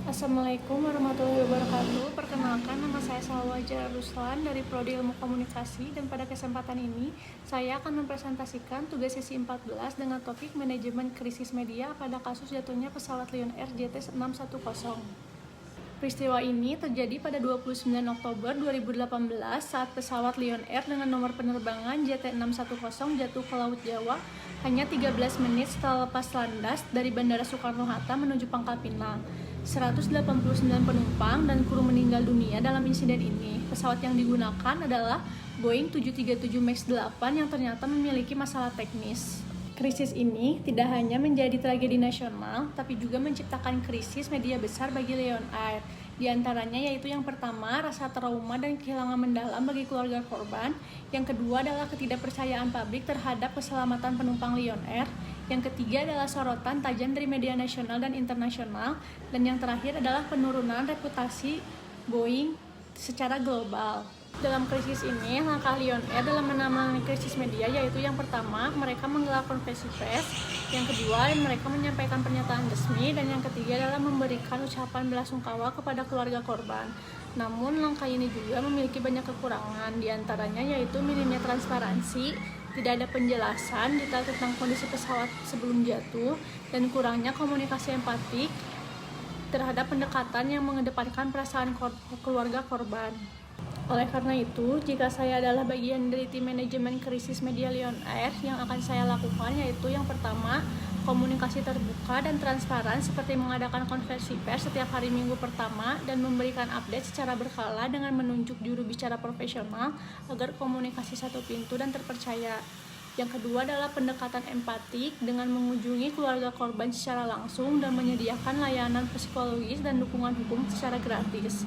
Assalamualaikum warahmatullahi wabarakatuh. Perkenalkan, nama saya Salwa Jara Ruslan dari Prodi Ilmu Komunikasi, dan pada kesempatan ini saya akan mempresentasikan tugas sesi 14 dengan topik manajemen krisis media pada kasus jatuhnya pesawat Lion Air JT610. Peristiwa ini terjadi pada 29 Oktober 2018 saat pesawat Lion Air dengan nomor penerbangan JT610 jatuh ke Laut Jawa hanya 13 menit setelah lepas landas dari Bandara Soekarno-Hatta menuju Pangkal Pinang. 189 penumpang dan kru meninggal dunia dalam insiden ini. Pesawat yang digunakan adalah Boeing 737 MAX 8 yang ternyata memiliki masalah teknis. Krisis ini tidak hanya menjadi tragedi nasional, tapi juga menciptakan krisis media besar bagi Lion Air. Di antaranya yaitu yang pertama, rasa trauma dan kehilangan mendalam bagi keluarga korban. Yang kedua adalah ketidakpercayaan publik terhadap keselamatan penumpang Lion Air. Yang ketiga adalah sorotan tajam dari media nasional dan internasional. Dan yang terakhir adalah penurunan reputasi Boeing secara global. Dalam krisis ini, langkah Lion Air dalam menangani krisis media yaitu yang pertama, mereka menggelar konferensi pers, yang kedua, mereka menyampaikan pernyataan resmi, dan yang ketiga adalah memberikan ucapan belasungkawa kepada keluarga korban. Namun, langkah ini juga memiliki banyak kekurangan, diantaranya yaitu minimnya transparansi, tidak ada penjelasan detail tentang kondisi pesawat sebelum jatuh, dan kurangnya komunikasi empatik terhadap pendekatan yang mengedepankan perasaan keluarga korban. Oleh karena itu, jika saya adalah bagian dari tim manajemen krisis media Lion Air, yang akan saya lakukan yaitu yang pertama, komunikasi terbuka dan transparan seperti mengadakan konferensi pers setiap hari Minggu pertama dan memberikan update secara berkala dengan menunjuk juru bicara profesional agar komunikasi satu pintu dan terpercaya. Yang kedua adalah pendekatan empatik dengan mengunjungi keluarga korban secara langsung dan menyediakan layanan psikologis dan dukungan hukum secara gratis.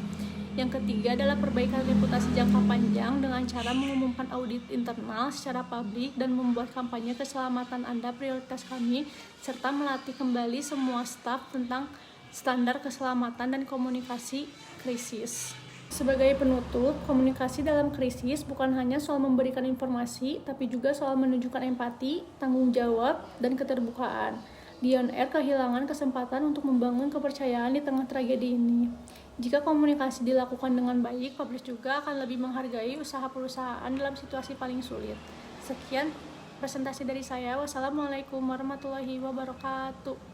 Yang ketiga adalah perbaikan reputasi jangka panjang dengan cara mengumumkan audit internal secara publik dan membuat kampanye keselamatan Anda prioritas kami, serta melatih kembali semua staf tentang standar keselamatan dan komunikasi krisis. Sebagai penutup, komunikasi dalam krisis bukan hanya soal memberikan informasi, tapi juga soal menunjukkan empati, tanggung jawab, dan keterbukaan. Lion Air kehilangan kesempatan untuk membangun kepercayaan di tengah tragedi ini. Jika komunikasi dilakukan dengan baik, publik juga akan lebih menghargai usaha perusahaan dalam situasi paling sulit. Sekian presentasi dari saya. Wassalamualaikum warahmatullahi wabarakatuh.